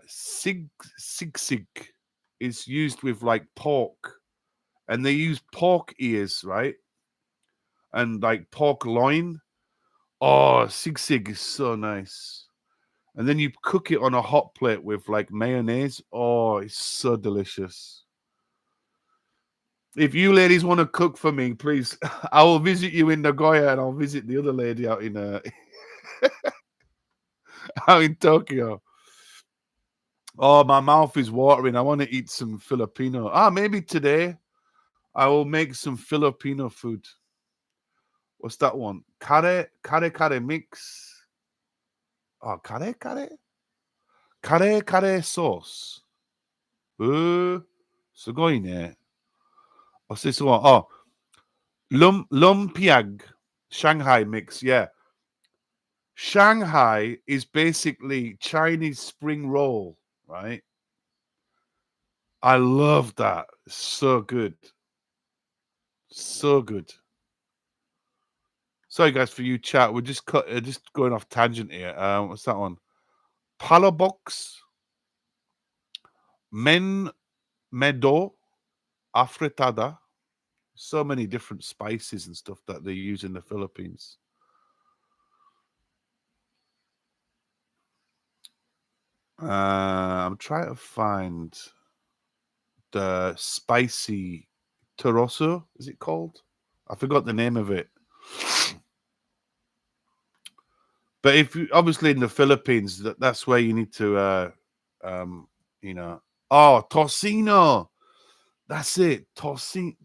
Sig is used with like pork, and they use pork ears, right? And like pork loin. Oh, sig is so nice. And then you cook it on a hot plate with like mayonnaise. Oh, it's so delicious. If you ladies want to cook for me, please, I will visit you in Nagoya, and I'll visit the other lady out in out in Tokyo. Oh, my mouth is watering. I want to eat some Filipino. Maybe today I will make some Filipino food. What's that one? Kare mix. Oh, kare sauce. すごいね。What's this one? Oh, lumpiag. Shanghai mix. Yeah. Shanghai is basically Chinese spring roll, right? I love that. So good. So good. Sorry, guys, for you chat. We're just going off tangent here. What's that one? Palabox, men medo, afritada. So many different spices and stuff that they use in the Philippines. I'm trying to find the spicy Toroso. Is it called? I forgot the name of it. But if you obviously in the Philippines, that's where you need to, you know. Oh, tocino. That's it. Tocino.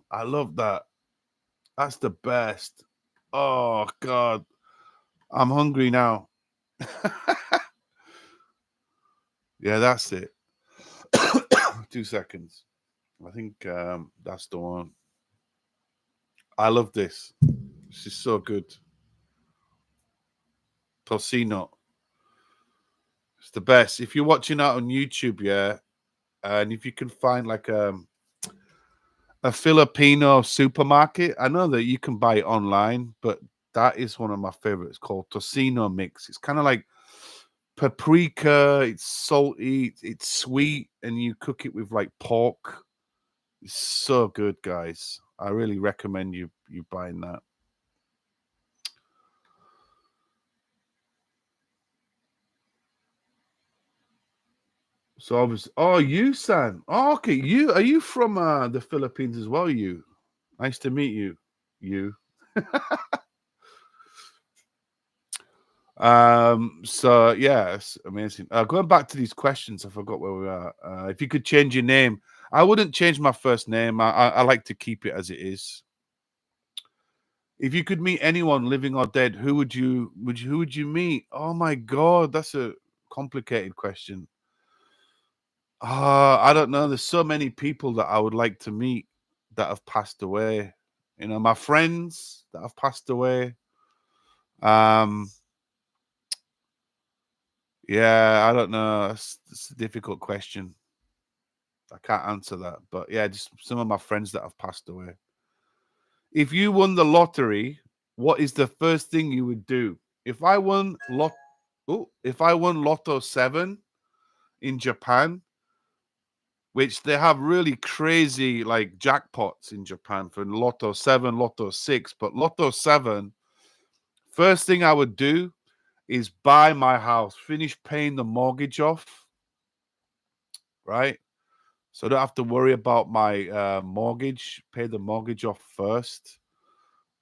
I love that. That's the best. Oh God, I'm hungry now. Yeah, that's it. 2 seconds. I think that's the one. I love this. This is so good. Tocino. It's the best. If you're watching that on YouTube, yeah, and if you can find like a Filipino supermarket, I know that you can buy it online, but that is one of my favorites called Tocino Mix. It's kind of like paprika, it's salty, it's sweet, and you cook it with like pork. It's so good, guys. I really recommend you buying that. So obviously, oh, you San. Oh, okay, you are you from the Philippines as well? You, nice to meet you. You. So yeah, it's amazing. Going back to these questions, I forgot where we are. If you could change your name, I wouldn't change my first name. I like to keep it as it is. If you could meet anyone, living or dead, who would you meet? Oh my God, that's a complicated question. I don't know. There's so many people that I would like to meet that have passed away. You know, my friends that have passed away. Um, yeah, I don't know. It's a difficult question. I can't answer that. But yeah, just some of my friends that have passed away. If you won the lottery, what is the first thing you would do? If I won if I won Lotto 7 in Japan, which they have really crazy like jackpots in Japan for Lotto 7, Lotto 6, but Lotto 7, first thing I would do is buy my house, finish paying the mortgage off, right? So I don't have to worry about my mortgage, pay the mortgage off first.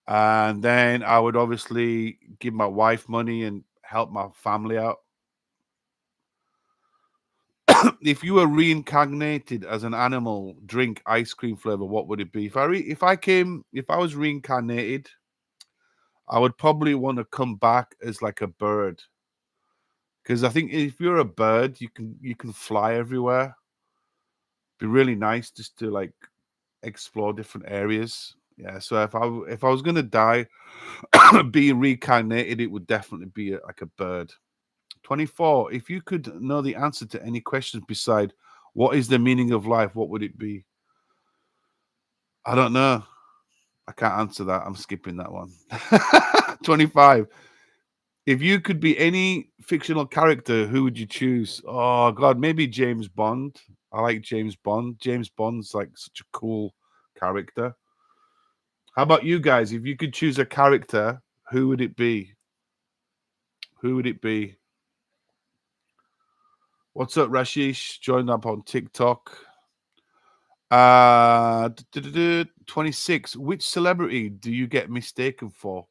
And then I would obviously give my wife money and help my family out. If you were reincarnated as an animal, drink ice cream flavor, what would it be? If I was reincarnated, I would probably want to come back as like a bird. Because I think if you're a bird, you can fly everywhere. Be really nice just to like explore different areas. Yeah. So if I was gonna die, being reincarnated, it would definitely be like a bird. 24. If you could know the answer to any questions beside what is the meaning of life, what would it be? I don't know. I can't answer that. I'm skipping that one. 25. If you could be any fictional character, who would you choose? Oh God, maybe James Bond. I like James Bond. James Bond's like such a cool character. How about you guys? If you could choose a character, who would it be? Who would it be? What's up, Rashish? Joined up on TikTok. 26. Which celebrity do you get mistaken for?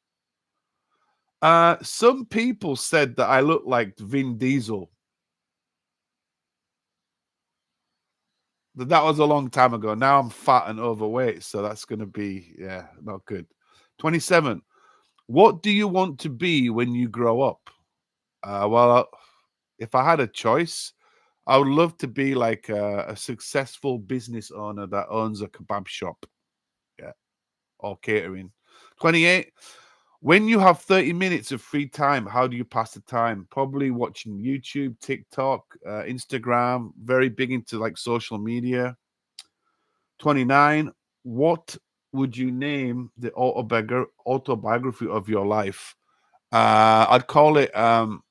Some people said that I look like Vin Diesel. That was a long time ago. Now I'm fat and overweight, so that's going to be, yeah, not good. 27. What do you want to be when you grow up? Well, if I had a choice, I would love to be like a successful business owner that owns a kebab shop, yeah, or catering. 28. When you have 30 minutes of free time, how do you pass the time? Probably watching YouTube, TikTok, Instagram, very big into like social media. 29. What would you name the autobiography of your life? I'd call it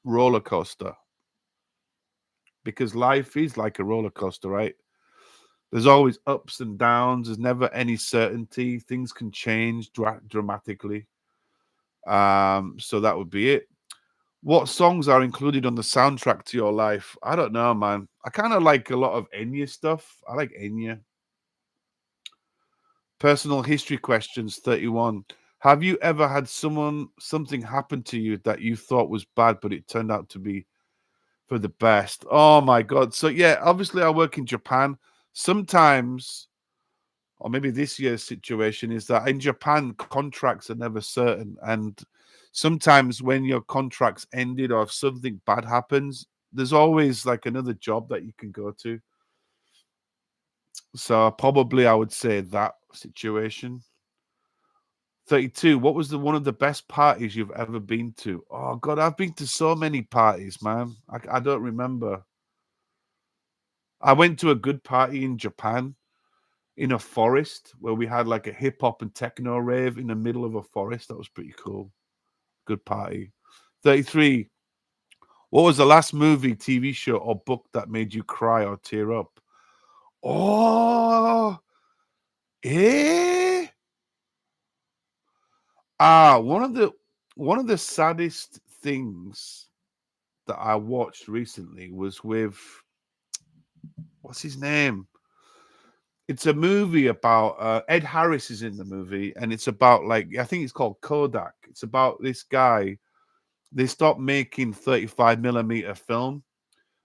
roller coaster, because life is like a roller coaster, right? There's always ups and downs. There's never any certainty. Things can change dramatically. So that would be it. What songs are included on the soundtrack to your life? I don't know, man. I kind of like a lot of Enya stuff. I like Enya. Personal history questions 31. Have you ever had something happen to you that you thought was bad, but it turned out to be for the best? Oh my God. So, yeah, obviously, I work in Japan. Sometimes, or maybe this year's situation is that in Japan, contracts are never certain. And sometimes when your contract's ended or if something bad happens, there's always like another job that you can go to. So, probably I would say that situation. 32. What was the one of the best parties you've ever been to? Oh God, I've been to so many parties, man. I don't remember. I went to a good party in Japan in a forest where we had like a hip hop and techno rave in the middle of a forest. That was pretty cool. Good party. 33. What was the last movie, TV show, or book that made you cry or tear up? Oh, eh? One of the saddest things that I watched recently was with, what's his name? It's a movie about Ed Harris is in the movie, and it's about like, I think it's called Kodak. It's about this guy. They stopped making 35 millimeter film,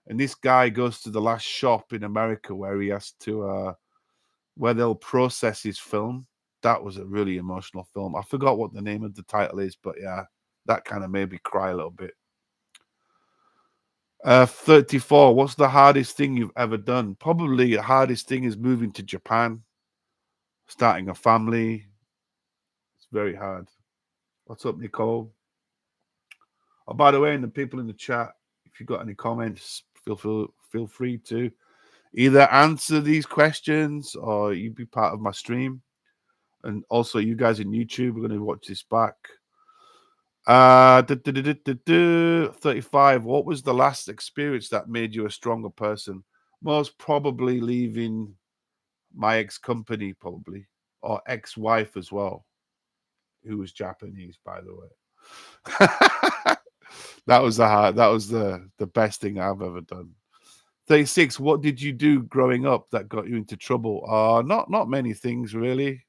and this guy goes to the last shop in America where he has to where they'll process his film. That was a really emotional film. I forgot what the name of the title is, but yeah, that kind of made me cry a little bit. 34. What's the hardest thing you've ever done? Probably the hardest thing is moving to Japan, starting a family. It's very hard. What's up, Nicole? Oh, by the way, and the people in the chat, if you've got any comments, feel free to either answer these questions or you be part of my stream. And also, you guys in YouTube, we're going to watch this back. 35. What was the last experience that made you a stronger person? Most probably leaving my ex-company, probably, or ex-wife as well, who was Japanese, by the way. That was the best thing I've ever done. 36. What did you do growing up that got you into trouble? Not many things really.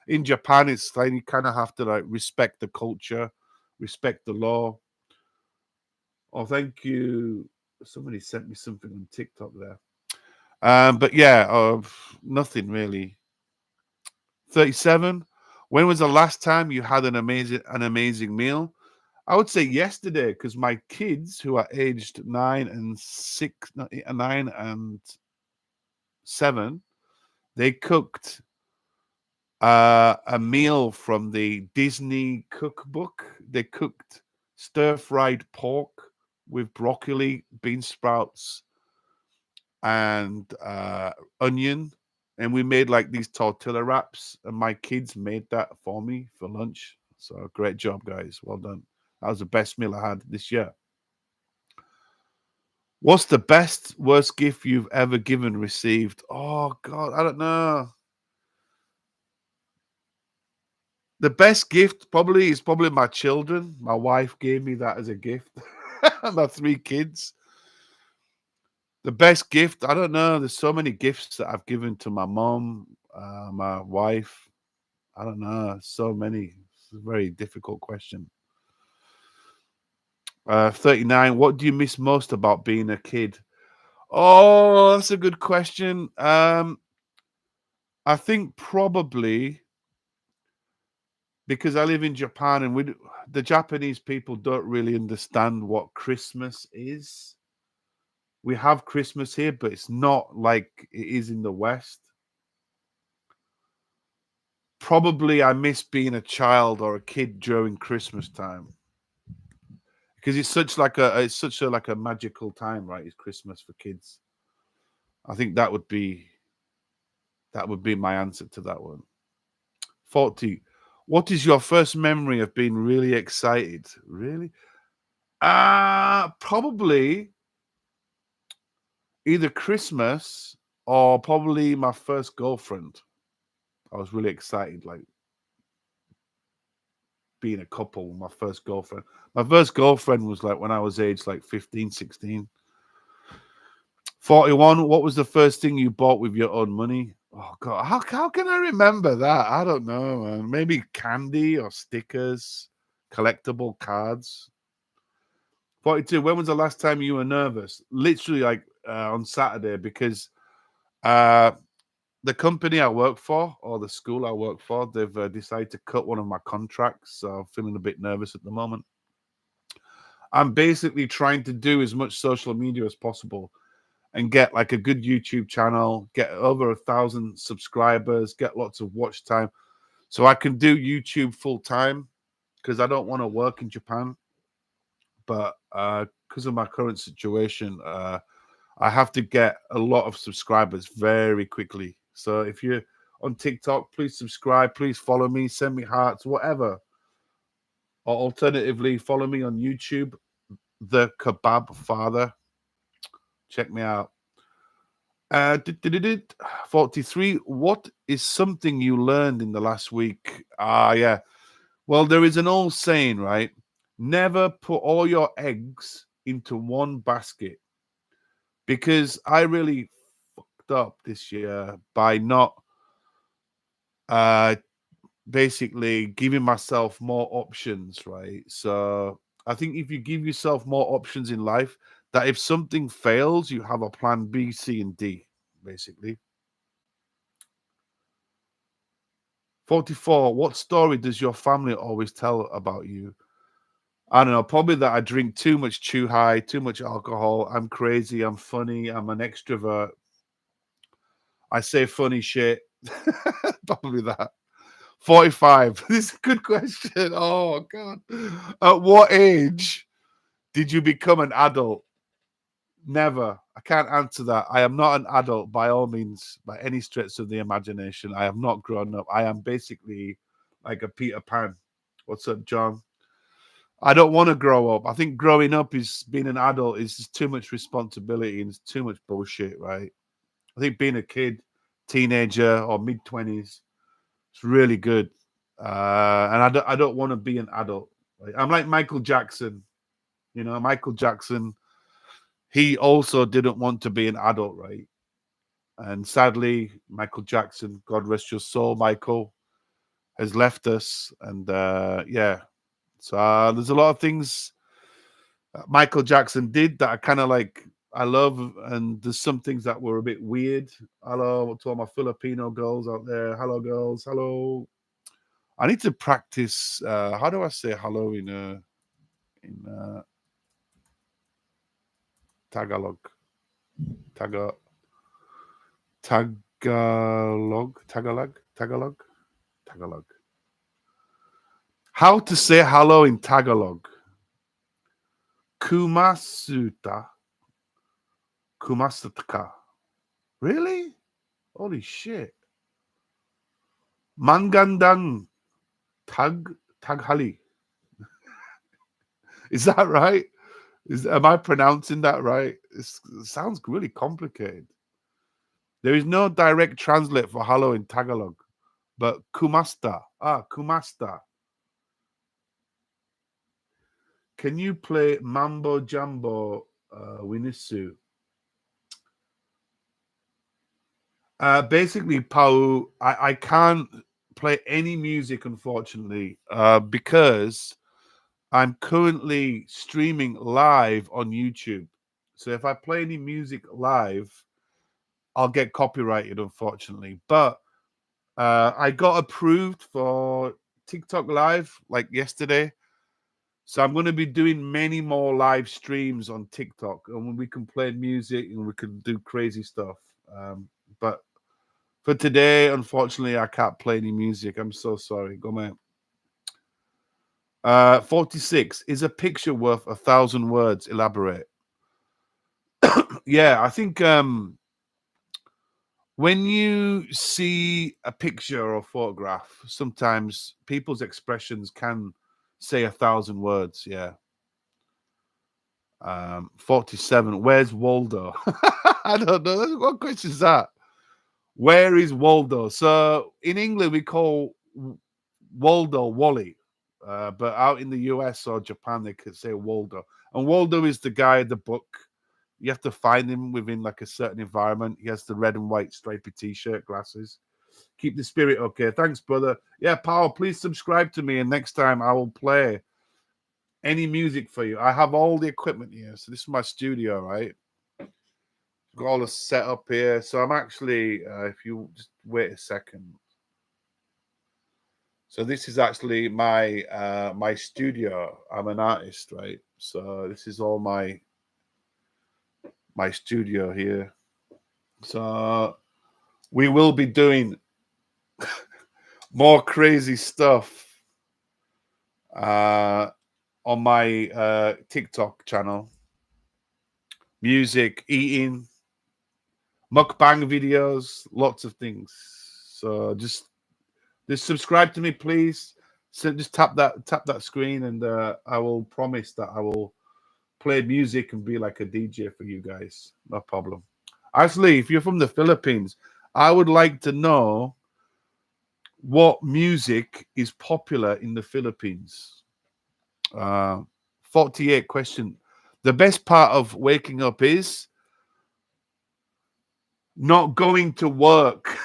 In Japan, it's like you kind of have to like respect the culture, respect the law. Oh, thank you. Somebody sent me something on TikTok there. But yeah, nothing really. 37. When was the last time you had an amazing meal? I would say yesterday because my kids, who are aged 9 and 7, they cooked a meal from the Disney cookbook. They cooked stir-fried pork with broccoli, bean sprouts, and onion, and we made like these tortilla wraps, and my kids made that for me for lunch. So great job, guys. Well done. That was the best meal I had this year. What's the best, worst gift you've ever given, received? Oh God, I don't know. The best gift probably is probably my children. My wife gave me that as a gift. My 3 kids. The best gift, I don't know. There's so many gifts that I've given to my mom, my wife. I don't know. So many. It's a very difficult question. 39. What do you miss most about being a kid? Oh, that's a good question. I think probably because I live in Japan and the Japanese people don't really understand what Christmas is. We have Christmas here, but it's not like it is in the West. Probably I miss being a child or a kid during Christmas time because it's such a like a magical time, right? It's Christmas for kids. I think that would be my answer to that one. 40. What is your first memory of being really excited? Really? Probably either Christmas or probably my first girlfriend. I was really excited, like being a couple with my first girlfriend. My first girlfriend was like when I was aged like 15, 16. 41. What was the first thing you bought with your own money? Oh God, how can I remember that? I don't know, man. Maybe candy or stickers, collectible cards. 42. When was the last time you were nervous? Literally like on Saturday because uh the company I work for or the school I work for, they've decided to cut one of my contracts. So I'm feeling a bit nervous at the moment. I'm basically trying to do as much social media as possible and get like a good YouTube channel, get over 1,000 subscribers, get lots of watch time, so I can do YouTube full time because I don't want to work in Japan. But because of my current situation, I have to get a lot of subscribers very quickly. So if you're on TikTok, please subscribe, please follow me, send me hearts, whatever. Or alternatively, follow me on YouTube, The Kebab Father. Check me out. 43. What is something you learned in the last week? Yeah. Well, there is an old saying, right? Never put all your eggs into one basket because I really fucked up this year by not uh basically giving myself more options, right? So I think if you give yourself more options in life, that if something fails, you have a plan B, C, and D, basically. 44. What story does your family always tell about you? I don't know, probably that I drink too much chew high, too much alcohol. I'm crazy, I'm funny, I'm an extrovert. I say funny shit. Probably that. 45. This is a good question. Oh God. At what age did you become an adult? Never. I can't answer that. I am not an adult by all means, by any stretch of the imagination. I have not grown up. I am basically like a Peter Pan. What's up, John? I don't want to grow up. I think growing up is being an adult is just too much responsibility and it's too much bullshit, right? I think being a kid, teenager, or mid 20s, it's really good. And I don't want to be an adult. Right? I'm like Michael Jackson. Michael Jackson, he also didn't want to be an adult, right? And sadly, Michael Jackson, God rest your soul, Michael, has left us. And yeah, so there's a lot of things Michael Jackson did that I kind of like, I love. And there's some things that were a bit weird. Hello to all my Filipino girls out there. Hello, girls. Hello. I need to practice. How do I say hello in Tagalog? Taga, Tagalog. How to say hello in Tagalog? Kumasuta, kumasutka. Really? Holy shit. Mangandang taghali. Is that right? Am I pronouncing that right? It sounds really complicated. There is no direct translate for hello in Tagalog, but kumasta. Kumasta. Can you play Mambo Jumbo Winisu? Basically, Pau, I can't play any music, unfortunately, because I'm currently streaming live on YouTube. So if I play any music live, I'll get copyrighted, unfortunately. But I got approved for TikTok Live like yesterday. So I'm going to be doing many more live streams on TikTok, and when we can play music and we can do crazy stuff. But for today, unfortunately, I can't play any music. I'm so sorry. Go, man. 46. Is a picture worth 1,000 words? Elaborate. Yeah, I think when you see a picture or photograph, sometimes people's expressions can say 1,000 words. Yeah. 47. Where's Waldo? I don't know. What question is that? Where is Waldo? So in England, we call Waldo Wally. But out in the US or Japan, they could say Waldo. And Waldo is the guy in the book. You have to find him within like a certain environment. He has the red and white stripy t-shirt, glasses. Keep the spirit okay. Thanks, brother. Yeah, Paul, please subscribe to me, and next time I will play any music for you. I have all the equipment here. So this is my studio, right? Got all the setup here. So I'm actually, if you just wait a second. So this is actually my studio. I'm an artist, right? So this is all my studio here. So we will be doing more crazy stuff on my TikTok channel. Music, eating, mukbang videos, lots of things. So just subscribe to me, please. So just tap that screen, and I will promise that I will play music and be like a DJ for you guys. No problem. Actually, if you're from the Philippines, I would like to know what music is popular in the Philippines. 48 question. The best part of waking up is not going to work.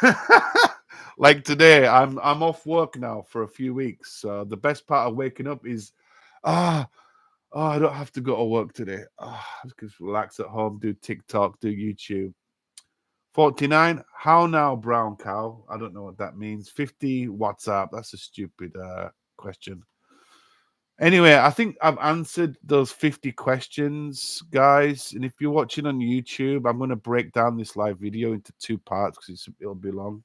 Like today, I'm off work now for a few weeks. The best part of waking up is ah I don't have to go to work today. I just relax at home, do TikTok, do YouTube. 49, how now, brown cow? I don't know what that means. 50, WhatsApp. That's a stupid question. Anyway, I think I've answered those 50 questions, guys. And if you're watching on YouTube, I'm going to break down this live video into two parts because it'll be long.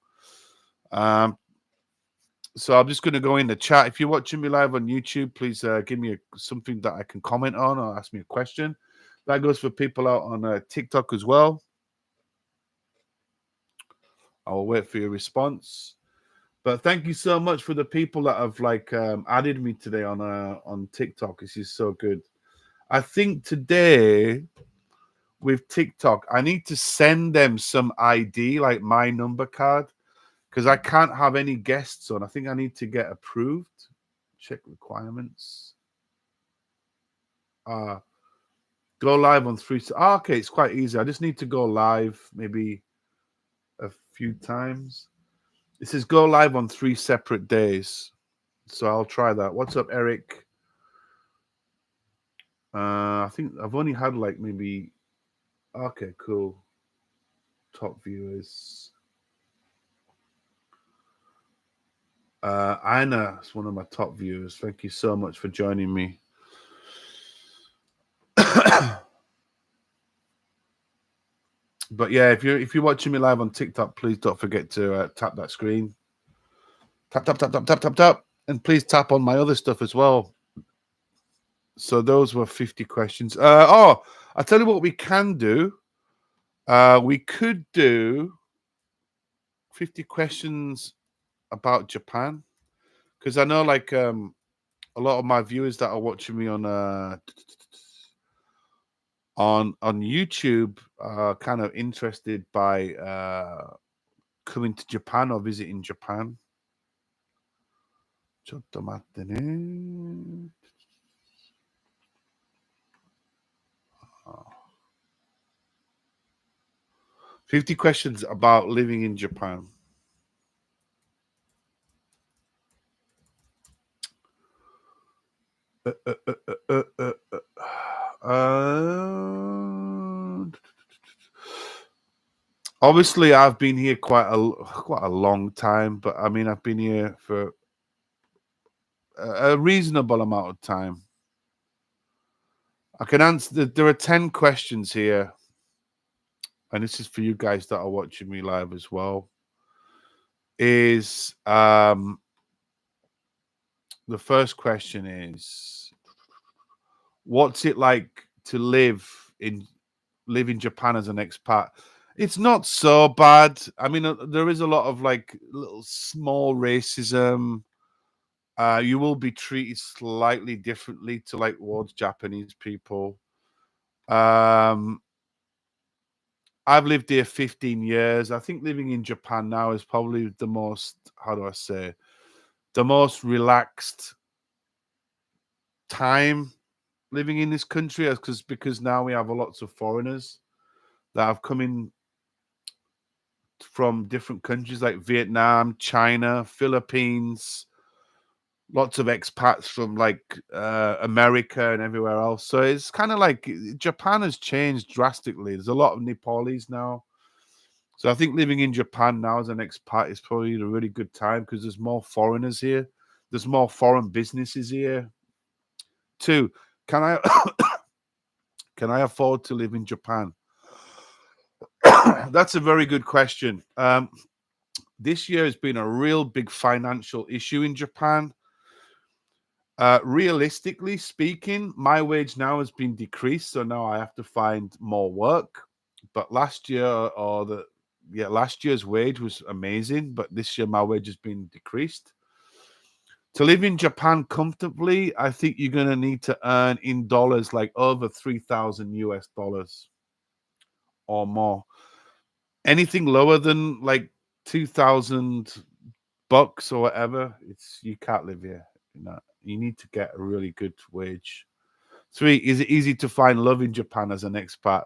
So I'm just going to go in the chat. If you're watching me live on YouTube, please give me something that I can comment on or ask me a question. That goes for people out on TikTok as well. I'll wait for your response. But thank you so much for the people that have added me today on TikTok. This is so good. I think today with TikTok, I need to send them some ID, like my number card, because I can't have any guests on. I think I need to get approved. Check requirements. Go live on 3. Okay, it's quite easy. I just need to go live maybe a few times. It says go live on 3 separate days. So I'll try that. What's up, Eric? I think I've only had like maybe. Okay, cool. Top viewers. Anna is one of my top viewers. Thank you so much for joining me. But yeah, if you're watching me live on TikTok, please don't forget to tap that screen. Tap, tap, tap, tap, tap, tap, tap. And please tap on my other stuff as well. So those were 50 questions. I'll tell you what we can do. We could do 50 questions about Japan. Because I know a lot of my viewers that are watching me on YouTube are kind of interested by coming to Japan or visiting Japan. ちょっと待ってね。50 questions about living in Japan. Obviously, I've been here quite a long time, but I mean, I've been here for a reasonable amount of time. I can answer. There are 10 questions here, and this is for you guys that are watching me live as well. Is the first question is, what's it like to live in Japan as an expat? It's not so bad. I mean, there is a lot of like little small racism. You will be treated slightly differently to like towards Japanese people. I've lived here 15 years. I think living in Japan now is probably the most, how do I say, the most relaxed time living in this country, because now we have lots of foreigners that have come in from different countries like Vietnam, China, Philippines, lots of expats from like America and everywhere else. So it's kind of like Japan has changed drastically. There's a lot of Nepalese now. So I think living in Japan now as an expat is probably a really good time because there's more foreigners here. There's more foreign businesses here. Two, can I can I afford to live in Japan? That's a very good question. This year has been a real big financial issue in Japan. Realistically speaking, my wage now has been decreased, so now I have to find more work. But last year's wage was amazing, but this year my wage has been decreased. To live in Japan comfortably, I think you're going to need to earn in dollars like over 3,000 US dollars or more. Anything lower than like 2,000 bucks or whatever, you can't live here. You need to get a really good wage. Three, is it easy to find love in Japan as an expat?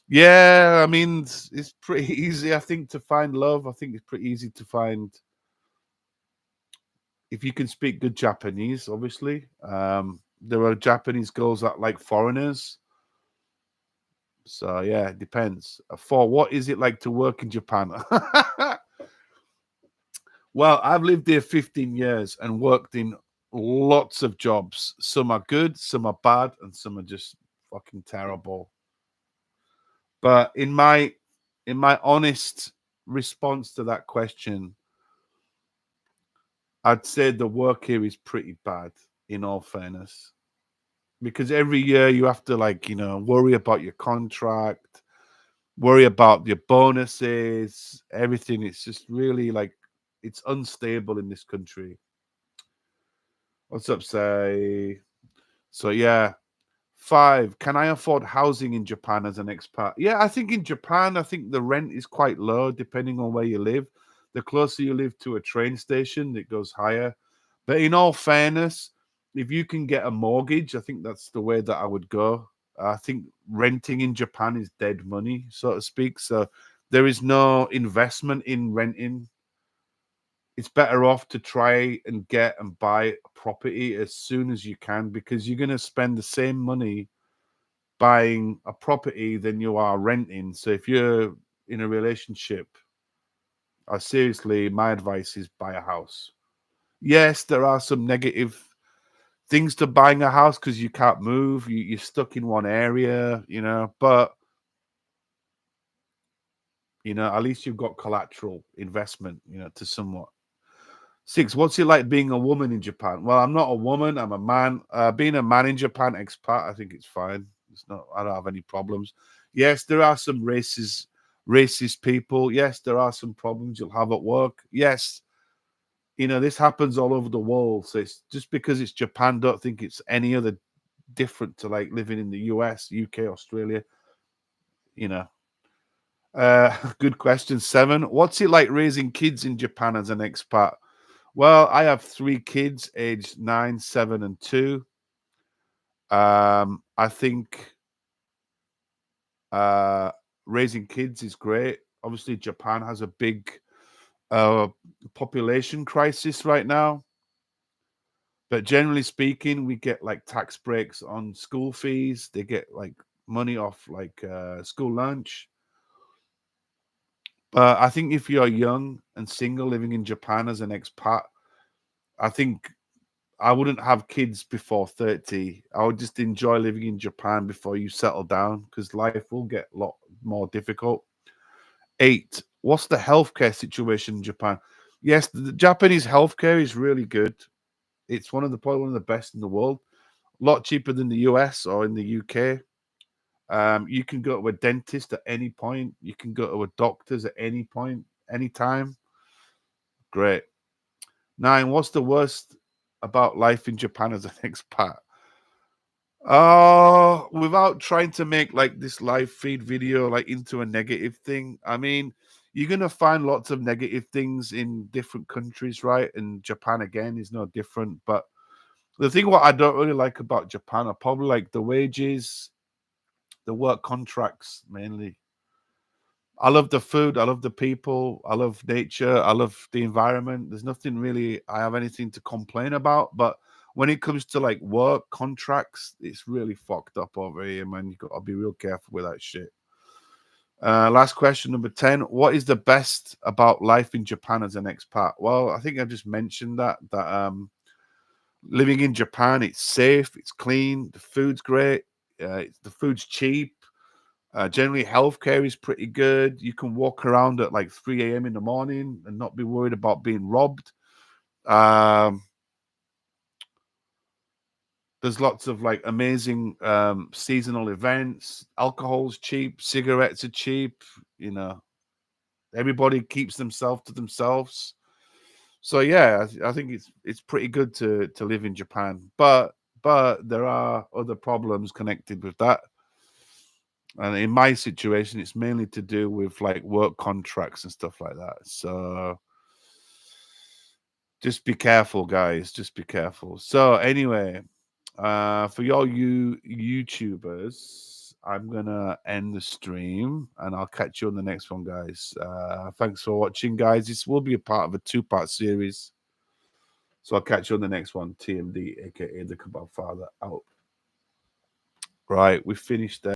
Yeah, I mean, it's pretty easy, I think, to find love. I think it's pretty easy to find if you can speak good Japanese, obviously. There are Japanese girls that like foreigners. So, yeah, it depends. Four, what is it like to work in Japan? Well, I've lived here 15 years and worked in lots of jobs. Some are good, some are bad, and some are just fucking terrible. But in my honest response to that question, I'd say the work here is pretty bad, in all fairness. Because every year you have to worry about your contract, worry about your bonuses, everything. It's just really it's unstable in this country. What's up, say? So yeah. 5, can I afford housing in Japan as an expat? Yeah, I think in Japan, I think the rent is quite low depending on where you live. The closer you live to a train station, it goes higher. But in all fairness, if you can get a mortgage, I think that's the way that I would go. I think renting in Japan is dead money, so to speak. So there is no investment in renting. It's better off to try and get and buy a property as soon as you can because you're going to spend the same money buying a property than you are renting. So if you're in a relationship, seriously, my advice is buy a house. Yes, there are some negative things to buying a house because you can't move. You're stuck in one area, but at least you've got collateral investment, to somewhat. 6, what's it like being a woman in Japan? Well, I'm not a woman, I'm a man. Being a man in Japan, expat, I think it's fine. I don't have any problems. Yes, there are some racist people. Yes, there are some problems you'll have at work. Yes, this happens all over the world. So it's just because it's Japan, don't think it's any other different to like living in the US, UK, Australia. You know. Good question. 7. What's it like raising kids in Japan as an expat? Well, I have 3 kids, aged 9, 7, and 2. I think uh, raising kids is great. Obviously, Japan has a big uh, population crisis right now. But generally speaking, we get like tax breaks on school fees. They get like money off like school lunch. But I think if you're young and single living in Japan as an expat, I think I wouldn't have kids before 30. I would just enjoy living in Japan before you settle down because life will get a lot more difficult. 8. What's the healthcare situation in Japan? Yes, the Japanese healthcare is really good. It's probably one of the best in the world. A lot cheaper than the US or in the UK. You can go to a dentist at any point. You can go to a doctor's at any point, anytime. Great. 9. What's the worst about life in Japan as an expat? Without trying to make like this live feed video like into a negative thing. I mean, you're gonna find lots of negative things in different countries, right? And Japan again is no different. But the thing what I don't really like about Japan are probably like the wages, the work contracts mainly. I love the food, I love the people, I love nature, I love the environment. There's nothing really I have anything to complain about. But when it comes to like work contracts, it's really fucked up over here, man. You gotta be real careful with that shit. Last question, number 10. What is the best about life in Japan as an expat? Well, I think I just mentioned that living in Japan, it's safe, it's clean, the food's great, the food's cheap. Generally, healthcare is pretty good. You can walk around at like 3 a.m. in the morning and not be worried about being robbed. Um, there's lots of like amazing seasonal events. Alcohol's cheap, cigarettes are cheap. You know, everybody keeps themselves to themselves. So yeah, I think it's pretty good to live in Japan, but there are other problems connected with that. And in my situation, it's mainly to do with like work contracts and stuff like that. So just be careful, guys. Just be careful. So anyway, for you YouTubers, I'm gonna end the stream and I'll catch you on the next one, guys. Thanks for watching, guys. This will be a part of a 2-part series. So I'll catch you on the next one. TMD, aka the Kebab Father, out. Right, we finished there.